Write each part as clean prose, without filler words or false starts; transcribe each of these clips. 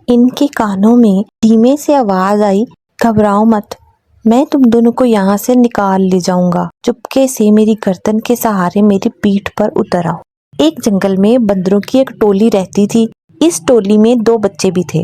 इनके कानों में धीमे से आवाज आई, घबराओ मत, मैं तुम दोनों को यहाँ से निकाल ले जाऊंगा। चुपके से मेरी गर्दन के सहारे मेरी पीठ पर उतर आओ। एक जंगल में बंदरों की एक टोली रहती थी। इस टोली में 2 बच्चे भी थे।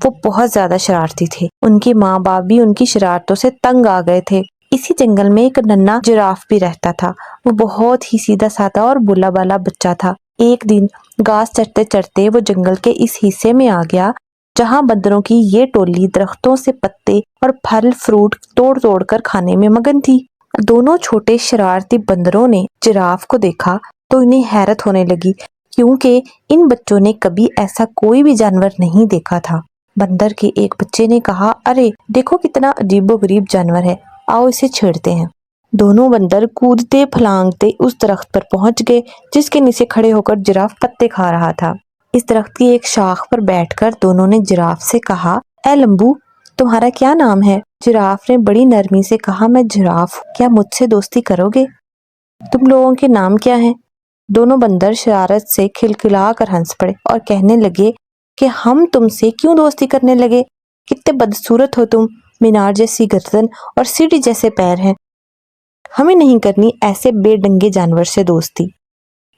वो बहुत ज्यादा शरारती थे। उनके माँ बाप भी उनकी शरारतों से तंग आ गए थे। इसी जंगल में एक नन्हा जिराफ भी रहता था। वो बहुत ही सीधा साधा और भोला भाला बच्चा था। एक दिन घास चरते चरते वो जंगल के इस हिस्से में आ गया जहाँ बंदरों की ये टोली दरख्तों से पत्ते और फल फ्रूट तोड़ तोड़ कर खाने में मगन थी। दोनों छोटे शरारती बंदरों ने जिराफ को देखा तो इन्हें हैरत होने लगी, क्योंकि इन बच्चों ने कभी ऐसा कोई भी जानवर नहीं देखा था। बंदर के एक बच्चे ने कहा, अरे देखो कितना अजीबोगरीब जानवर है, आओ इसे छेड़ते हैं। दोनों बंदर कूदते फलांगते उस दरख्त पर पहुंच गए जिसके नीचे खड़े होकर जिराफ पत्ते खा रहा था। इस दरख्त की एक शाख पर बैठकर दोनों ने जिराफ से कहा, ए लंबू, तुम्हारा क्या नाम है? जिराफ ने बड़ी नरमी से कहा, मैं जिराफ हूं, क्या मुझसे दोस्ती करोगे? तुम लोगों के नाम क्या हैं? दोनों बंदर शरारत से खिलखिला कर हंस पड़े और कहने लगे कि हम तुमसे क्यों दोस्ती करने लगे? कितने बदसूरत हो तुम, मीनार जैसी गर्दन और सीढ़ी जैसे पैर हैं। हमें नहीं करनी ऐसे बेढंगे जानवर से दोस्ती।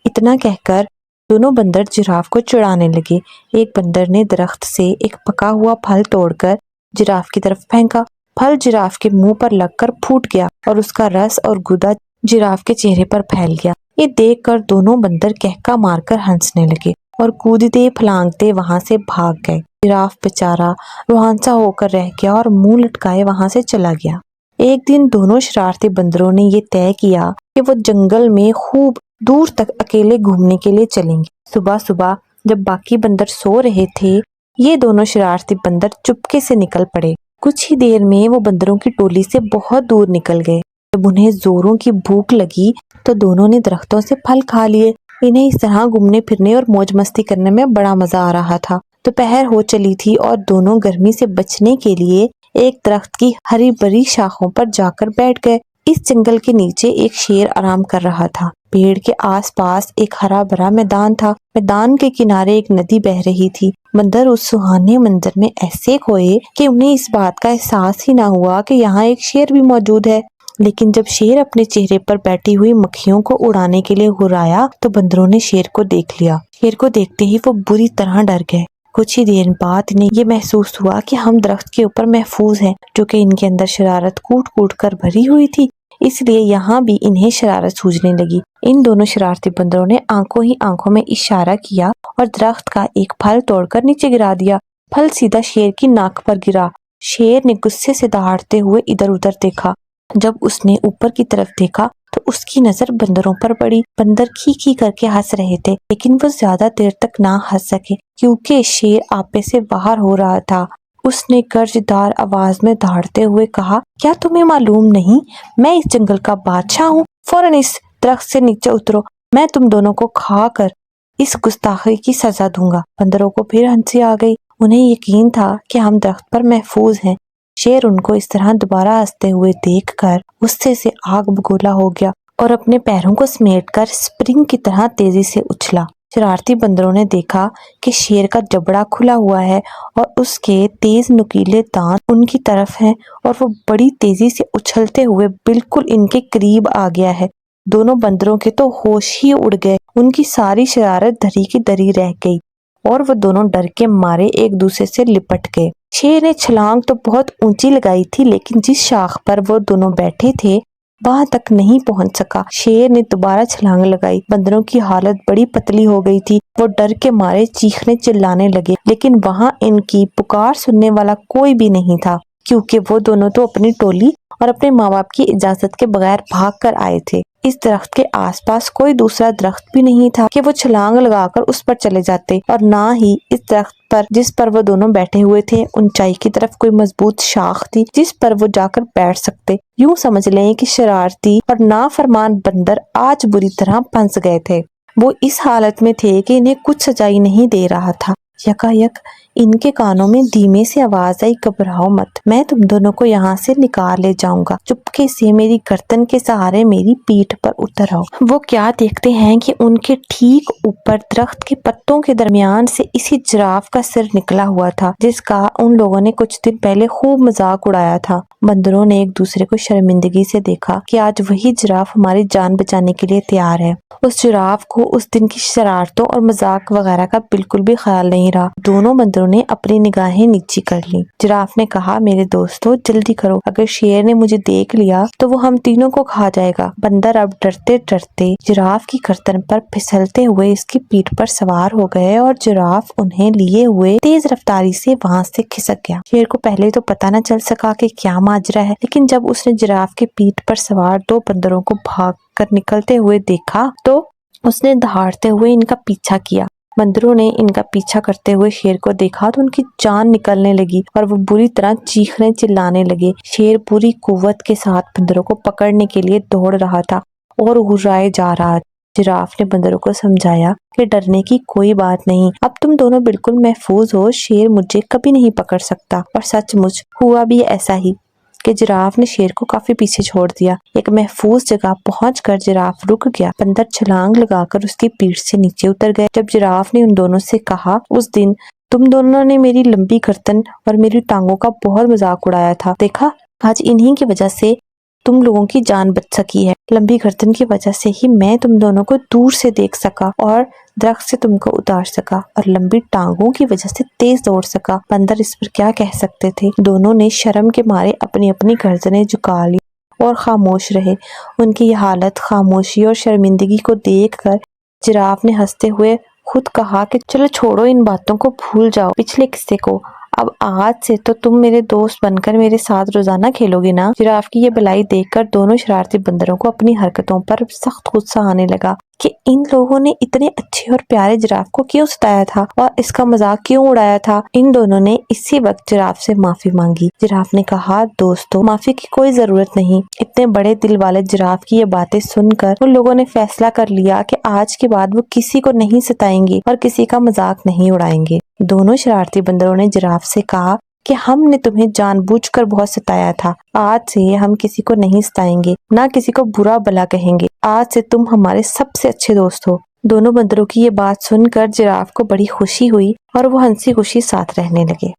इतना कहकर दोनों बंदर जिराफ को चिढ़ाने लगे। एक बंदर ने दरख्त से एक पका हुआ फल तोड़कर जिराफ की तरफ फेंका। फल जिराफ के मुंह पर लगकर फूट गया और उसका रस और गुदा जिराफ के चेहरे पर फैल गया। ये देखकर दोनों बंदर कहका मारकर हंसने लगे और कूदते फलांगते वहां से भाग गए। जिराफ बेचारा रुहांसा होकर रह गया और मुंह लटकाए वहां से चला गया। एक दिन दोनों शरारती बंदरों ने ये तय किया कि वो जंगल में खूब दूर तक अकेले घूमने के लिए चलेंगे। सुबह सुबह जब बाकी बंदर सो रहे थे, ये दोनों शरारती बंदर चुपके से निकल पड़े। कुछ ही देर में वो बंदरों की टोली से बहुत दूर निकल गए। जब उन्हें जोरों की भूख लगी तो दोनों ने दरख्तों से फल खा लिए। इन्हें इस तरह घूमने फिरने और मौज मस्ती करने में बड़ा मजा आ रहा था। दोपहर हो चली थी और दोनों गर्मी से बचने के लिए एक दरख्त की हरी भरी शाखों पर जाकर बैठ गए। इस जंगल के नीचे एक शेर आराम कर रहा था। पेड़ के आसपास एक हरा भरा मैदान था। मैदान के किनारे एक नदी बह रही थी। बंदर उस सुहाने मंजर में ऐसे खोए कि उन्हें इस बात का एहसास ही ना हुआ कि यहाँ एक शेर भी मौजूद है। लेकिन जब शेर अपने चेहरे पर बैठी हुई मक्खियों को उड़ाने के लिए हुर्राया तो बंदरों ने शेर को देख लिया। शेर को देखते ही वो बुरी तरह डर गए। कुछ ही देर बाद इन्हें ये महसूस हुआ कि हम दरख्त के ऊपर महफूज हैं, जो कि इनके अंदर शरारत कूट कूट कर भरी हुई थी। इसलिए यहाँ भी इन्हें शरारत सूझने लगी। इन दोनों शरारती बंदरों ने आंखों ही आंखों में इशारा किया और दरख्त का एक फल तोड़कर नीचे गिरा दिया। फल सीधा शेर की नाक पर गिरा। शेर ने गुस्से से दहाड़ते हुए इधर उधर देखा। जब उसने ऊपर की तरफ देखा तो उसकी नजर बंदरों पर पड़ी। बंदर खी खी करके हंस रहे थे, लेकिन वो ज्यादा देर तक ना हंस सके क्योंकि शेर आपे से बाहर हो रहा था। उसने गर्जदार आवाज में दहाड़ते हुए कहा, क्या तुम्हें मालूम नहीं मैं इस जंगल का बादशाह हूँ? फौरन इस दरख्त से नीचे उतरो, मैं तुम दोनों को खा कर इस गुस्ताखी की सजा दूंगा। बंदरों को फिर हंसी आ गई। उन्हें यकीन था कि हम दरख्त पर महफूज हैं। शेर उनको इस तरह दोबारा हंसते हुए देखकर गुस्से से आग बगोला हो गया और अपने पैरों को समेटकर स्प्रिंग की तरह तेजी से उछला। शरारती बंदरों ने देखा कि शेर का जबड़ा खुला हुआ है और उसके तेज नुकीले दांत उनकी तरफ हैं और वो बड़ी तेजी से उछलते हुए बिल्कुल इनके करीब आ गया है। दोनों बंदरों के तो होश ही उड़ गए। उनकी सारी शरारत धरी की धरी रह गई और वो दोनों डर के मारे एक दूसरे से लिपट गए। शेर ने छलांग तो बहुत ऊंची लगाई थी, लेकिन जिस शाख पर वो दोनों बैठे थे वहां तक नहीं पहुंच सका। शेर ने दोबारा छलांग लगाई। बंदरों की हालत बड़ी पतली हो गई थी। वो डर के मारे चीखने चिल्लाने लगे, लेकिन वहां इनकी पुकार सुनने वाला कोई भी नहीं था, क्योंकि वो दोनों तो अपनी टोली और अपने माँ बाप की इजाजत के बगैर भाग कर आए थे। इस दरख्त के आसपास कोई दूसरा दरख्त भी नहीं था कि वो छलांग लगाकर उस पर चले जाते, और ना ही इस दरख्त पर जिस पर वो दोनों बैठे हुए थे ऊंचाई की तरफ कोई मजबूत शाख थी जिस पर वो जाकर बैठ सकते। यूं समझ लें कि शरारती और नाफरमान बंदर आज बुरी तरह फंस गए थे। वो इस हालत में थे कि इन्हें कुछ सजाई नहीं दे रहा था। यकायक इनके कानों में धीमे से आवाज आई, घबराओ मत, मैं तुम दोनों को यहाँ से निकाल ले जाऊंगा, चुपके से मेरी गर्दन के सहारे मेरी पीठ पर उतर आओ। वो क्या देखते हैं कि उनके ठीक ऊपर दरख्त के पत्तों के दरमियान से इसी जिराफ का सिर निकला हुआ था, जिसका उन लोगों ने कुछ दिन पहले खूब मजाक उड़ाया था। बंदरों ने एक दूसरे को शर्मिंदगी से देखा कि आज वही जिराफ हमारी जान बचाने के लिए तैयार है। उस जिराफ को उस दिन की शरारतों और मजाक वगैरह का बिल्कुल भी ख्याल नहीं रहा। दोनों बंदरों ने अपनी निगाहें नीची कर ली। जिराफ ने कहा, मेरे दोस्तों जल्दी करो, अगर शेर ने मुझे देख लिया तो वो हम तीनों को खा जाएगा। बंदर अब डरते डरते जिराफ की गर्दन पर फिसलते हुए इसकी पीठ पर सवार हो गए और जिराफ उन्हें लिए हुए तेज रफ्तारी से वहां से खिसक गया। शेर को पहले तो पता न चल सका कि क्या माजरा है, लेकिन जब उसने जिराफ की पीठ पर सवार दो बंदरों को भाग कर निकलते हुए देखा तो उसने दहाड़ते हुए इनका पीछा किया। बंदरों ने इनका पीछा करते हुए शेर को देखा तो उनकी जान निकलने लगी और वो बुरी तरह चीखने चिल्लाने लगे। शेर पूरी कुव्वत के साथ बंदरों को पकड़ने के लिए दौड़ रहा था और घुर्राए जा रहा। जिराफ ने बंदरों को समझाया कि डरने की कोई बात नहीं, अब तुम दोनों बिल्कुल महफूज हो, शेर मुझे कभी नहीं पकड़ सकता। और सचमुच हुआ भी ऐसा ही कि जिराफ ने शेर को काफी पीछे छोड़ दिया। एक महफूज जगह पहुंचकर जिराफ रुक गया। बंदर छलांग लगाकर उसकी पीठ से नीचे उतर गए। जब जिराफ ने उन दोनों से कहा, उस दिन तुम दोनों ने मेरी लंबी गर्दन और मेरी टांगों का बहुत मजाक उड़ाया था, देखा आज इन्हीं की वजह से तुम लोगों की जान बच सकी है। लंबी गर्दन की वजह से ही मैं तुम दोनों को दूर से देख सका और दरख्त से तुमको उतार सका, और लंबी टांगों की वजह से तेज दौड़ सका। बंदर इस पर क्या कह सकते थे। दोनों ने शर्म के मारे अपनी अपनी गर्दनें झुका ली और खामोश रहे। उनकी यह हालत, खामोशी और शर्मिंदगी को देखकर जिराफ ने हंसते हुए खुद कहा कि चलो छोड़ो, इन बातों को भूल जाओ, पिछले किस्से को। अब आज से तो तुम मेरे दोस्त बनकर मेरे साथ रोजाना खेलोगे ना। जिराफ की ये भलाई देखकर दोनों शरारती बंदरों को अपनी हरकतों पर सख्त गुस्सा आने लगा कि इन लोगों ने इतने अच्छे और प्यारे जिराफ को क्यों सताया था और इसका मजाक क्यों उड़ाया था। इन दोनों ने इसी वक्त जिराफ से माफी मांगी। जिराफ ने कहा, दोस्तों माफी की कोई जरूरत नहीं। इतने बड़े दिल वाले जिराफ की ये बातें सुनकर उन लोगों ने फैसला कर लिया कि आज के बाद वो किसी को नहीं सताएंगे और किसी का मजाक नहीं उड़ाएंगे। दोनों शरारती बंदरों ने जिराफ से कहा कि हमने तुम्हें जानबूझकर बहुत सताया था, आज से हम किसी को नहीं सताएंगे, ना किसी को बुरा भला कहेंगे। आज से तुम हमारे सबसे अच्छे दोस्त हो। दोनों बंदरों की ये बात सुनकर जिराफ को बड़ी खुशी हुई और वो हंसी खुशी साथ रहने लगे।